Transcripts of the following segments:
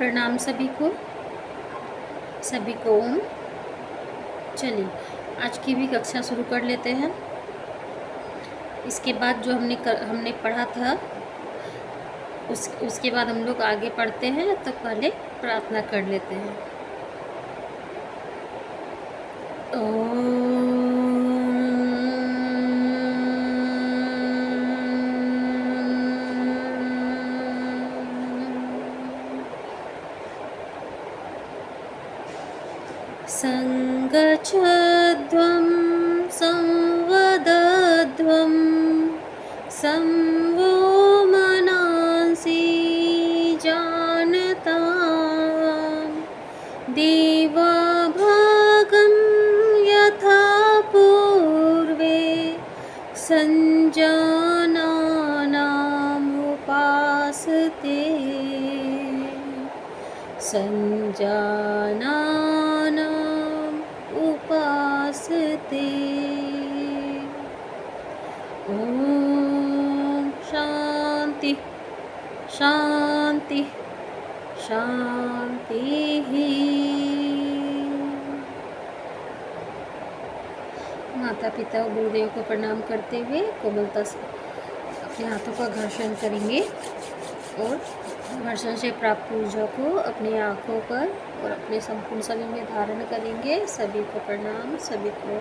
प्रणाम सभी को ओम। चलिए आज की भी कक्षा शुरू कर लेते हैं। इसके बाद जो हमने पढ़ा था उसके बाद हम लोग आगे पढ़ते हैं, तो पहले प्रार्थना कर लेते हैं। संगच्छध्वं संवदध्वं संवो मनांसि जानतां देवभागं यथा पूर्वे संजानानामुपासते उपासते। ओम शांति शांति शांति। माता पिता और गुरुदेव को प्रणाम करते हुए कोमलता से अपने हाथों का घर्षण करेंगे और घर्षण से प्राप्त ऊर्जा को अपनी आँखों पर और अपने संपूर्ण शरीर में धारण करेंगे। सभी को प्रणाम, सभी को।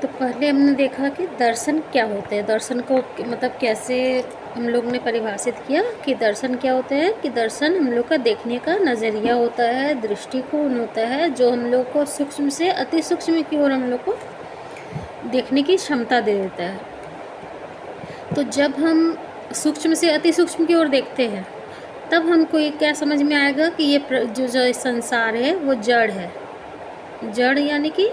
तो पहले हमने देखा कि दर्शन क्या होते हैं, दर्शन को मतलब कैसे हम लोग ने परिभाषित किया कि दर्शन क्या होता है। कि दर्शन हम लोग का देखने का नज़रिया होता है, दृष्टिकोण होता है, जो हम लोग को सूक्ष्म से अति सूक्ष्म की ओर हम लोग को देखने की क्षमता दे देता है। तो जब हम सूक्ष्म से अति सूक्ष्म की ओर देखते हैं तब हमको ये क्या समझ में आएगा कि ये जो संसार है वो जड़ है। जड़ यानी कि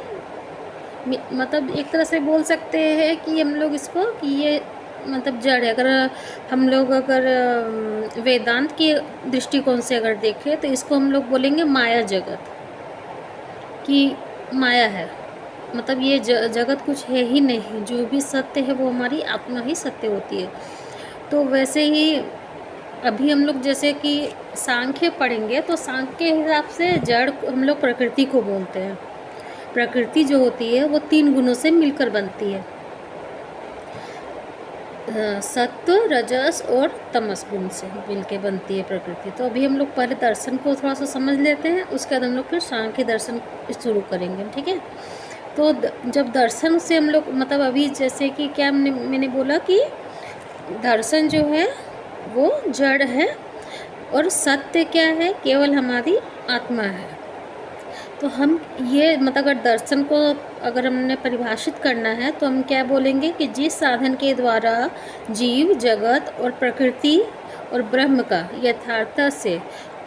मतलब एक तरह से बोल सकते हैं कि हम लोग इसको कि ये मतलब जड़ है। अगर हम लोग वेदांत के दृष्टिकोण से अगर देखें तो इसको हम लोग बोलेंगे माया जगत, कि माया है, मतलब ये जगत कुछ है ही नहीं। जो भी सत्य है वो हमारी आत्मा ही सत्य होती है। तो वैसे ही अभी हम लोग जैसे कि सांख्य पढ़ेंगे तो सांख्य के हिसाब से जड़ हम लोग प्रकृति को बोलते हैं। प्रकृति जो होती है वो 3 गुणों से मिलकर बनती है, सत्व, रजस और तमस गुण से मिलकर बनती है प्रकृति। तो अभी हम लोग पहले दर्शन को थोड़ा सा समझ लेते हैं, उसके बाद हम लोग फिर सांख्य दर्शन शुरू करेंगे, ठीक है। तो जब दर्शन से हम लोग मतलब अभी जैसे कि क्या मैंने बोला कि दर्शन जो है वो जड़ है और सत्य क्या है, केवल हमारी आत्मा है। तो हम ये मतलब अगर दर्शन को अगर हमने परिभाषित करना है तो हम क्या बोलेंगे कि जिस साधन के द्वारा जीव, जगत और प्रकृति और ब्रह्म का यथार्थता से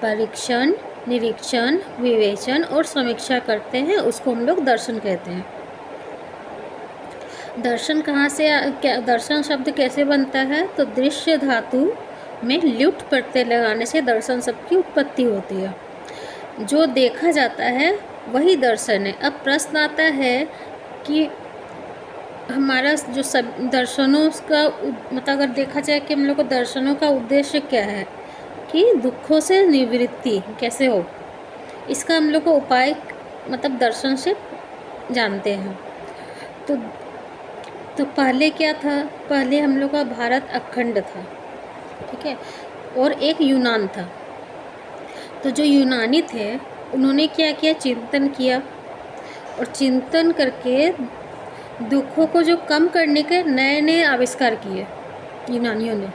परीक्षण, निरीक्षण, विवेचन और समीक्षा करते हैं उसको हम लोग दर्शन कहते हैं। दर्शन कहाँ से क्या दर्शन शब्द कैसे बनता है? तो दृश्य धातु में ल्युट प्रत्यय लगाने से दर्शन शब्द की उत्पत्ति होती है। जो देखा जाता है वही दर्शन है। अब प्रश्न आता है कि हमारा जो सब दर्शनों का मतलब अगर देखा जाए कि हम लोग को दर्शनों का उद्देश्य क्या है कि दुखों से निवृत्ति कैसे हो, इसका हम लोग को उपाय मतलब दर्शन से जानते हैं। तो पहले क्या था? पहले हम लोग का भारत अखंड था, ठीक है, और एक यूनान था। तो जो यूनानी थे उन्होंने क्या किया? चिंतन किया और चिंतन करके दुखों को जो कम करने के नए नए आविष्कार किए यूनानियों ने।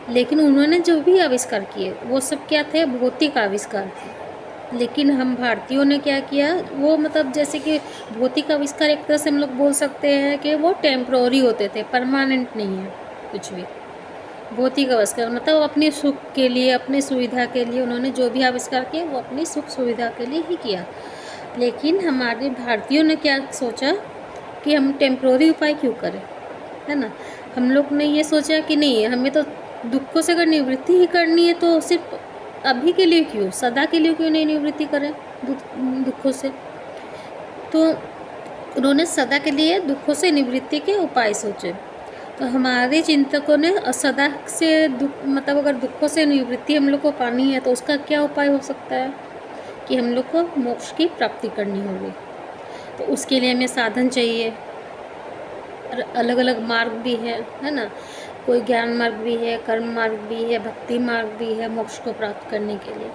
लेकिन उन्होंने जो भी आविष्कार किए वो सब क्या थे? भौतिक आविष्कार थे। लेकिन हम भारतीयों ने क्या किया? वो मतलब जैसे कि भौतिक आविष्कार एक तरह से हम लोग बोल सकते हैं कि वो टेम्प्रोरी होते थे, परमानेंट नहीं है कुछ भी। भौतिक आविष्कार मतलब अपने सुख के लिए, अपनी सुविधा के लिए उन्होंने जो भी आविष्कार किए वो अपनी सुख सुविधा के लिए ही किया। लेकिन हमारे भारतीयों ने क्या सोचा कि हम टेम्प्रोरी उपाय क्यों करें, है ना। हम लोग ने ये सोचा कि नहीं, हमें तो दुखों से अगर निवृत्ति ही करनी है तो सिर्फ अभी के लिए क्यों, सदा के लिए क्यों नहीं निवृत्ति करें दुखों से। तो उन्होंने सदा के लिए दुखों से निवृत्ति के उपाय सोचे। तो हमारे चिंतकों ने सदा से दुख मतलब अगर दुखों से निवृत्ति हम लोग को पानी है तो उसका क्या उपाय हो सकता है कि हम लोग को मोक्ष की प्राप्ति करनी होगी। तो उसके लिए हमें साधन चाहिए और अलग अलग मार्ग भी है ना। कोई ज्ञान मार्ग भी है, कर्म मार्ग भी है, भक्ति मार्ग भी है मोक्ष को प्राप्त करने के लिए।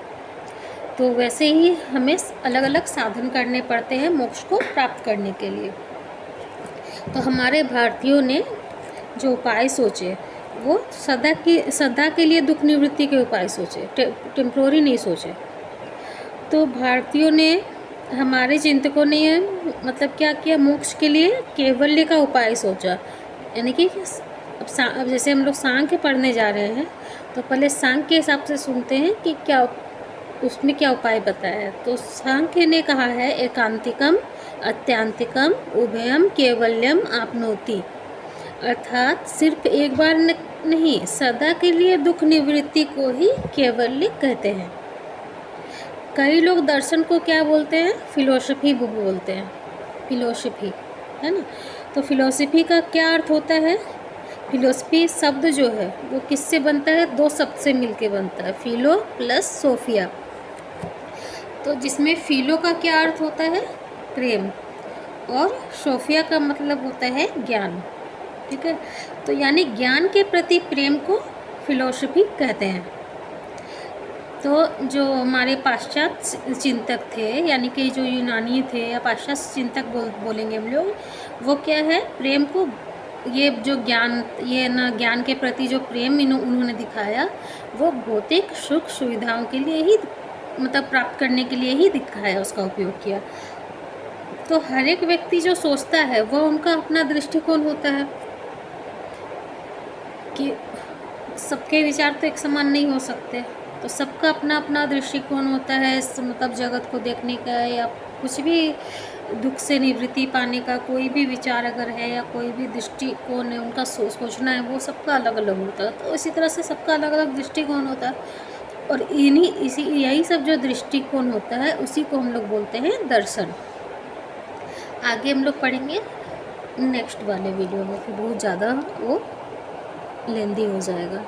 तो वैसे ही हमें अलग अलग साधन करने पड़ते हैं मोक्ष को प्राप्त करने के लिए। तो हमारे भारतीयों ने जो उपाय सोचे वो सदा के लिए दुख निवृत्ति के उपाय सोचे, टेम्प्रोरी नहीं सोचे। तो भारतीयों ने, हमारे चिंतकों ने मतलब क्या किया, मोक्ष के लिए कैवल्य का उपाय सोचा। यानी कि अब जैसे हम लोग सांख्य पढ़ने जा रहे हैं तो पहले सांख्य के हिसाब से सुनते हैं कि क्या उसमें क्या उपाय बताया है। तो सांख्य ने कहा है एकांतिकम अत्यांतिकम उभयम कैवल्यम आपनोति, अर्थात सिर्फ एक बार नहीं, सदा के लिए दुख निवृत्ति को ही कैवल्य कहते हैं। कई लोग दर्शन को क्या बोलते हैं, फिलोसफी बोलते हैं, फिलोसफी है ना। तो फिलोसफी का क्या अर्थ होता है, फिलोसफी शब्द जो है वो किससे बनता है, दो शब्द से मिलके बनता है, फिलो प्लस सोफिया। तो जिसमें फिलो का क्या अर्थ होता है, प्रेम, और सोफिया का मतलब होता है ज्ञान, ठीक है। तो यानी ज्ञान के प्रति प्रेम को फिलोसफी कहते हैं। तो जो हमारे पाश्चात्य चिंतक थे, यानी कि जो यूनानी थे या पाश्चात्य चिंतक बोलेंगे हम लोग, वो क्या है, प्रेम को, ये जो ज्ञान, ये ना ज्ञान के प्रति जो प्रेम उन्होंने दिखाया वो भौतिक सुख सुविधाओं के लिए ही, मतलब प्राप्त करने के लिए ही दिखाया, उसका उपयोग किया। तो हर एक व्यक्ति जो सोचता है वह उनका अपना दृष्टिकोण होता है कि सबके विचार तो एक समान नहीं हो सकते। तो सबका अपना अपना दृष्टिकोण होता है मतलब जगत को देखने का, या कुछ भी दुख से निवृत्ति पाने का कोई भी विचार अगर है या कोई भी दृष्टिकोण है, उनका सोचना है, वो सबका अलग अलग होता है। तो इसी तरह से सबका अलग अलग दृष्टिकोण होता है, और यही सब जो दृष्टिकोण होता है उसी को हम लोग बोलते हैं दर्शन। आगे हम लोग पढ़ेंगे नेक्स्ट वाले वीडियो में, फिर बहुत ज़्यादा वो लेंदी हो जाएगा।